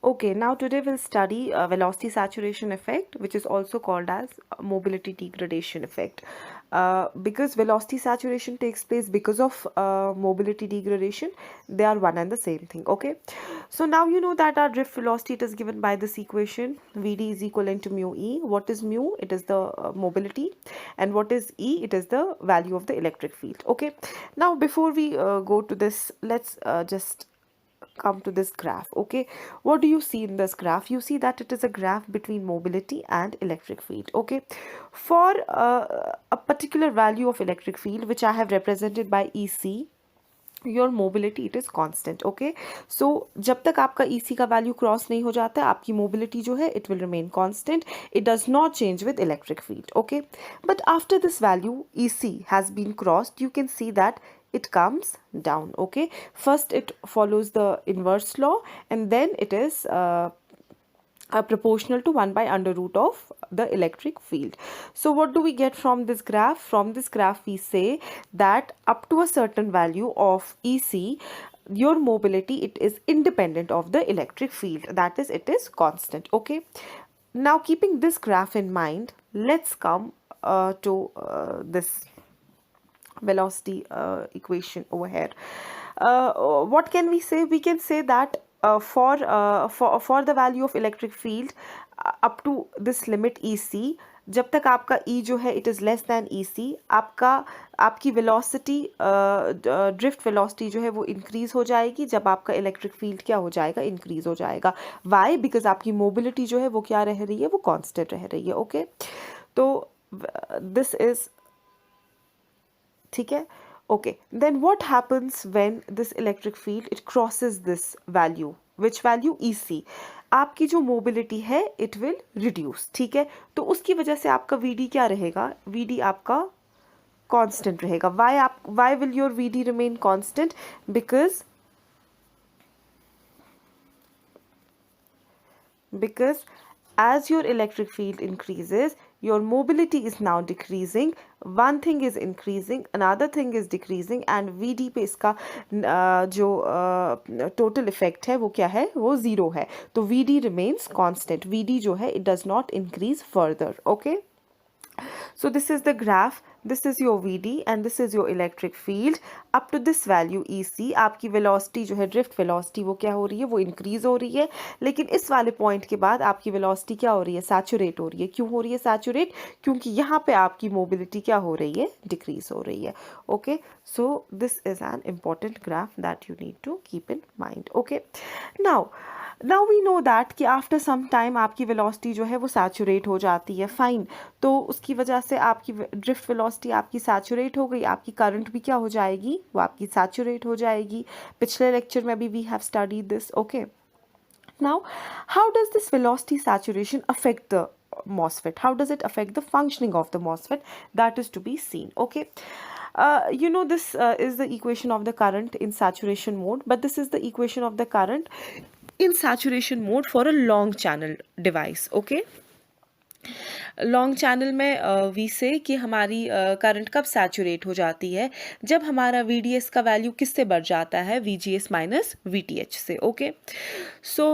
Okay, now today we'll study velocity saturation effect, which is also called as mobility degradation effect. Because velocity saturation takes place because of mobility degradation, they are one and the same thing. Okay, so now you know that our drift velocity it is given by this equation: Vd is equivalent to mu e. What is mu? It is the mobility, and what is e? It is the value of the electric field. Okay, now before we go to this, let's just come to this graph. Okay, what do you see in this graph? You see that it is a graph between mobility and electric field. Okay, for a particular value of electric field which I have represented by EC, your mobility it is constant. Okay, so जब तक आपका EC का value cross नहीं हो जाता है आपकी mobility जो है it will remain constant. It does not change with electric field. Okay, but after this value EC has been crossed you can see that it comes down. Okay, first it follows the inverse law and then it is proportional to 1 by under root of the electric field. So what do we get from this graph? From this graph we say that up to a certain value of EC, your mobility it is independent of the electric field, that is it is constant. Okay, now keeping this graph in mind, let's come to this velocity equation over here. What can we say? We can say that for the value of electric field up to this limit EC, जब तक आपका E जो है it is less than EC, आपकी velocity drift velocity जो है वो increase हो जाएगी जब आपका electric field क्या हो जाएगा, increase हो जाएगा. Why? Because आपकी mobility जो है वो क्या रह रही है, वो constant रह रही है. Okay, तो this is ठीक है. Okay, then what happens when this electric field it crosses this value? Which value? EC. आपकी जो मोबिलिटी है it will reduce. ठीक है, तो उसकी वजह से आपका VD क्या रहेगा? VD आपका constant रहेगा. Why will your VD remain constant? Because as your electric field increases, your mobility is now decreasing. One thing is increasing, another thing is decreasing, and VD पे इसका जो total effect है वो क्या है, वो zero है. तो VD remains constant. VD जो है it does not increase further. Okay, so this is the graph. This is your VD and this is your electric field. Up to this value EC, आपकी velocity जो है drift velocity वो क्या हो रही है, वो increase हो रही है. लेकिन इस वाले point के बाद आपकी velocity क्या हो रही है, saturate हो रही है. क्यों हो रही है saturate? क्योंकि यहाँ पे आपकी mobility क्या हो रही है, decrease हो रही है. Okay, so this is an important graph that you need to keep in mind. Okay, now we know that कि after some time आपकी velocity जो है वो saturate हो जाती है. Fine, तो उसकी वजह से आपकी drift velocity आपकी saturate हो गई, आपकी current भी क्या हो जाएगी, वो आपकी saturate हो जाएगी. पिछले lecture में भी we have studied this. Okay, now how does this velocity saturation affect the MOSFET? How does it affect the functioning of the MOSFET? That is to be seen. Okay, you know this is the equation of the current in saturation mode, but this is the equation of the current in saturation mode for a long channel device. Okay, long channel में we से कि हमारी current कब saturate हो जाती है, जब हमारा VDS का वैल्यू किससे बढ़ जाता है, VGS माइनस VTH से. Okay, so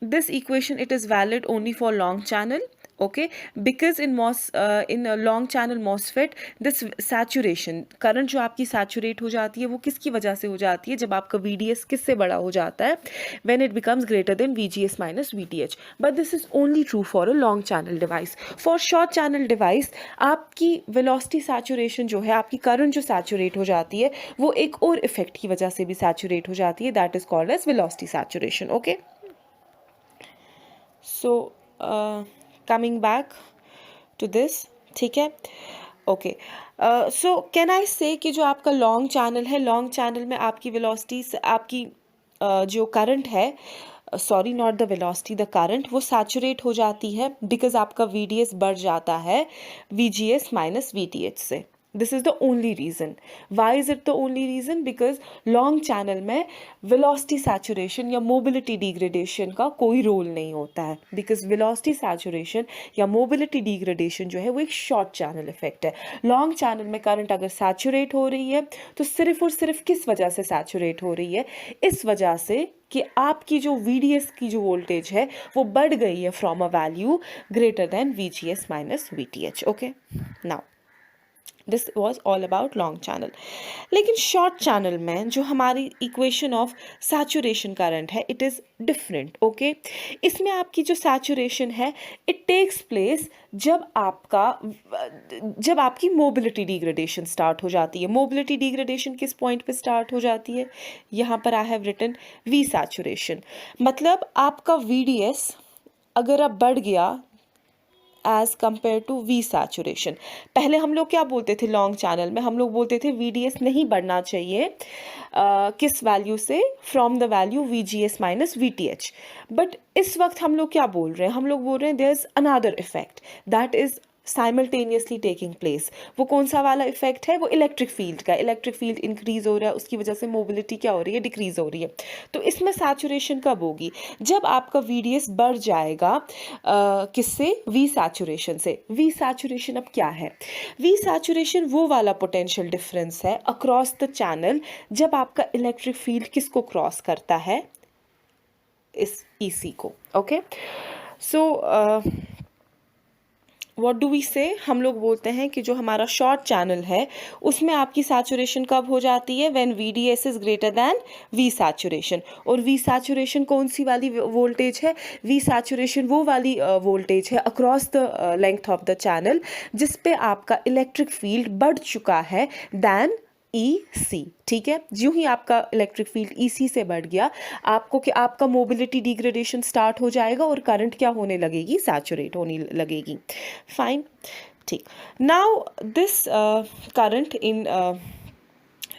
this equation it is valid only for long channel. Okay, because in a long channel MOSFET this saturation current जो आपकी saturate हो जाती है वो किसकी वजह से हो जाती है, जब आपका VDS किससे बड़ा हो जाता है, when it becomes greater than VGS minus VTH. But this is only true for a long channel device. For short channel device आपकी velocity saturation जो है, आपकी current जो saturate हो जाती है वो एक और effect की वजह से भी saturate हो जाती है, that is called as velocity saturation. Okay, so coming back to this. ठीक है. ओके, सो कैन आई से कि जो आपका लॉन्ग चैनल है, लॉन्ग चैनल में आपकी वेलोसिटी आपकी जो करंट है, sorry not the velocity, the current, वो सैचुरेट हो जाती है बिकॉज आपका VDS बढ़ जाता है VGS माइनस VTH से. This is the only reason. Why is it the only reason? Because long channel में वेलोसिटी सैचुरेशन या मोबिलिटी डिग्रेडेशन का कोई रोल नहीं होता है, बिकॉज वेलोसिटी सैचुरेशन या मोबिलिटी डिग्रेडेशन जो है वो एक शॉर्ट चैनल इफेक्ट है. लॉन्ग चैनल में करंट अगर सैचुरेट हो रही है तो सिर्फ और सिर्फ किस वजह से सैचुरेट हो रही है? इस वजह से कि आपकी जो VDS की जो वोल्टेज है वो बढ़ गई है from a value greater than VGS minus VTH. Okay, now this was all about long channel. लेकिन शॉर्ट चैनल में जो हमारी इक्वेशन ऑफ सैचुरेशन करंट है इट इज़ डिफरेंट. ओके, इसमें आपकी जो सैचुरेशन है इट टेक्स प्लेस जब आपकी मोबिलिटी डिग्रेडेशन स्टार्ट हो जाती है. मोबिलिटी डिग्रेडेशन किस पॉइंट पे स्टार्ट हो जाती है? यहाँ पर I have written V saturation. मतलब आपका VDS अगर अब बढ़ गया as compare to V saturation. पहले हम लोग क्या बोलते थे लॉन्ग चैनल में? हम लोग बोलते थे VDS नहीं बढ़ना चाहिए किस वैल्यू से? From the value VGS minus VTH. But इस वक्त हम लोग क्या बोल रहे हैं? हम लोग बोल रहे हैं there is another effect that is simultaneously taking place. वो कौन सा वाला इफेक्ट है? वो इलेक्ट्रिक फील्ड का. इलेक्ट्रिक फील्ड इंक्रीज हो रहा है, उसकी वजह से मोबिलिटी क्या हो रही है? डिक्रीज हो रही है. तो इसमें सैचुरेशन कब होगी? जब आपका VDS बढ़ जाएगा किससे? वी सैचुरेशन से. वी सैचुरेशन अब क्या है? वी सैचुरेशन वो वाला पोटेंशियल डिफरेंस है अक्रॉस द चैनल जब आपका इलेक्ट्रिक फील्ड किसको क्रॉस करता है? इस EC को. Okay, so what do we say? हम लोग बोलते हैं कि जो हमारा शॉर्ट चैनल है उसमें आपकी सैचुरेशन कब हो जाती है? When VDS is greater than V saturation. और वी सैचुरेशन कौन सी वाली वोल्टेज है? वी सैचुरेशन वो वाली वोल्टेज है across the length of the channel जिस पे आपका इलेक्ट्रिक फील्ड बढ़ चुका है दैन EC. ठीक है, जो ही आपका इलेक्ट्रिक फील्ड EC से बढ़ गया आपका मोबिलिटी डिग्रेडेशन स्टार्ट हो जाएगा और करंट क्या होने लगेगी? सैचुरेट होने लगेगी. फाइन, ठीक. Now this current in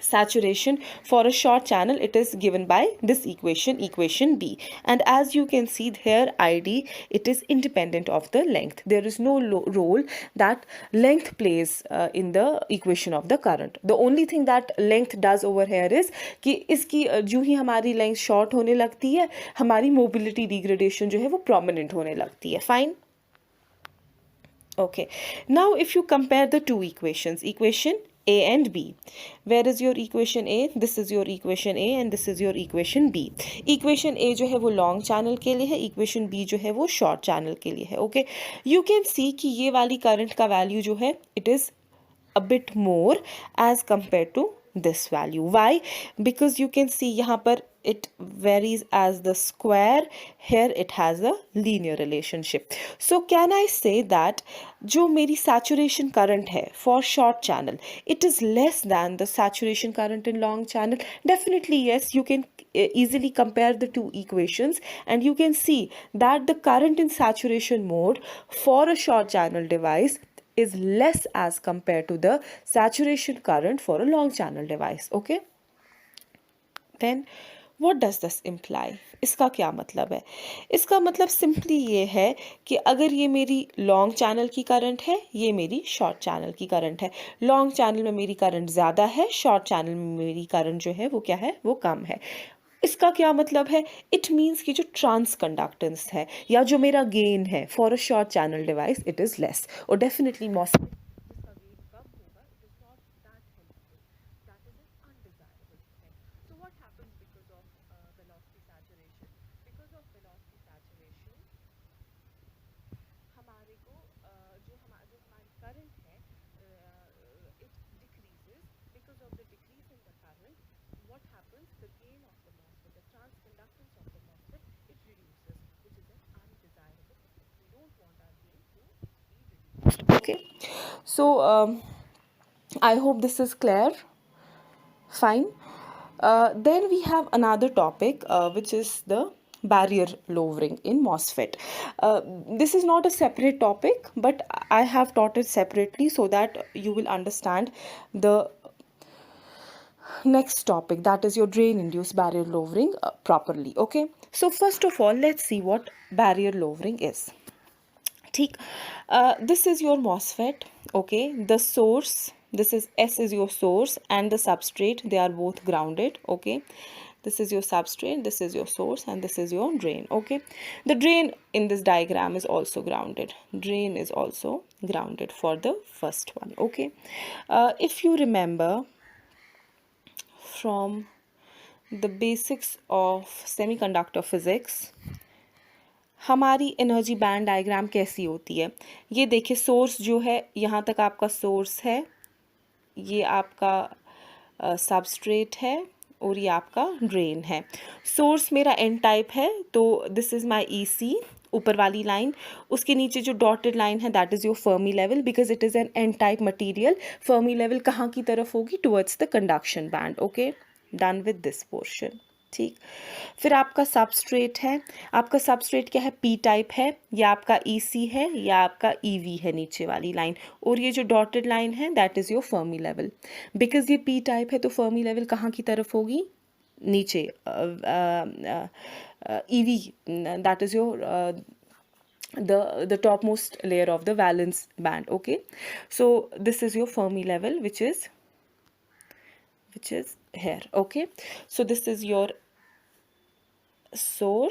saturation for a short channel it is given by this equation B, and as you can see here ID it is independent of the length. There is no role that length plays in the equation of the current. The only thing that length does over here is कि इसकी जो ही हमारी length short होने लगती है हमारी mobility degradation जो है वो prominent होने लगती है. Fine. Okay, now if you compare the two equation A and B. Where is your equation A? This is your equation A and this is your equation B. Equation A जो है वो long channel के लिए है, equation B जो है वो short channel के लिए है. ओके, यू कैन सी कि ये वाली करंट का वैल्यू जो है it is a bit more as compare to this value. Why? Because you can see यहाँ पर it varies as the square, here it has a linear relationship. So can I say that जो मेरी saturation current है for short channel it is less than the saturation current in long channel? Definitely yes, you can easily compare the two equations and you can see that the current in saturation mode for a short channel device is less as compared to the saturation current for a long channel device. Okay, then what does this imply? इसका क्या मतलब है? इसका मतलब simply ये है कि अगर ये मेरी लॉन्ग चैनल की करंट है, ये मेरी शॉर्ट चैनल की करंट है. लॉन्ग चैनल में मेरी करंट ज़्यादा है, शॉर्ट चैनल में मेरी करंट जो है वो क्या है? वो कम है. इसका क्या मतलब है? इट मीन्स कि जो ट्रांस कंडक्टेंस है या जो मेरा गेन है for a short channel device it is less. और डेफिनेटली मॉस्फेट जिसका गेन कम होगा it is not that helpful, that is an undesirable effect. So what happens because of velocity saturation? Because of velocity saturation हमारे को जो हमारी current है it decreases. Because of the decrease in the current, what happens? The gain of the MOSFET, the transconductance of the MOSFET, it reduces, which is an undesirable effect. We don't want our gain to be reduced. Okay, so I hope this is clear. Fine. Then we have another topic which is the barrier lowering in MOSFET. This is not a separate topic, but I have taught it separately so that you will understand the next topic, that is your drain induced barrier lowering properly. Okay, so first of all let's see what barrier lowering is. ठीक, this is your MOSFET. Okay, the source this is S is your source and the substrate, they are both grounded. Okay, this is your substrate, this is your source, and this is your drain. Okay, the drain in this diagram is also grounded. Drain is also grounded for the first one. Okay, if you remember from the basics of semiconductor physics, हमारी energy band diagram कैसी होती है? ये देखिए, source जो है, यहाँ तक आपका सोर्स है, ये आपका सबस्ट्रेट है, और ये आपका ड्रेन है. सोर्स मेरा एन टाइप है, तो दिस इज़ माई ई सी, ऊपर वाली लाइन. उसके नीचे जो डॉटेड लाइन है, that is your Fermi level, because it is an N type material. Fermi level कहाँ की तरफ होगी? Towards the conduction band. Okay, done with this portion. ठीक. फिर आपका सबस्ट्रेट है. आपका सबस्ट्रेट क्या है? पी टाइप है. या आपका ई सी है, या आपका ई वी है, नीचे वाली लाइन. और ये जो डॉटेड लाइन है, that is your Fermi level. Because ये पी टाइप है, तो फर्मी लेवल कहाँ की तरफ होगी? नीचे. E V, that is your the topmost layer of the valence band. Okay, so this is your Fermi level, which is here. Okay, so this is your source.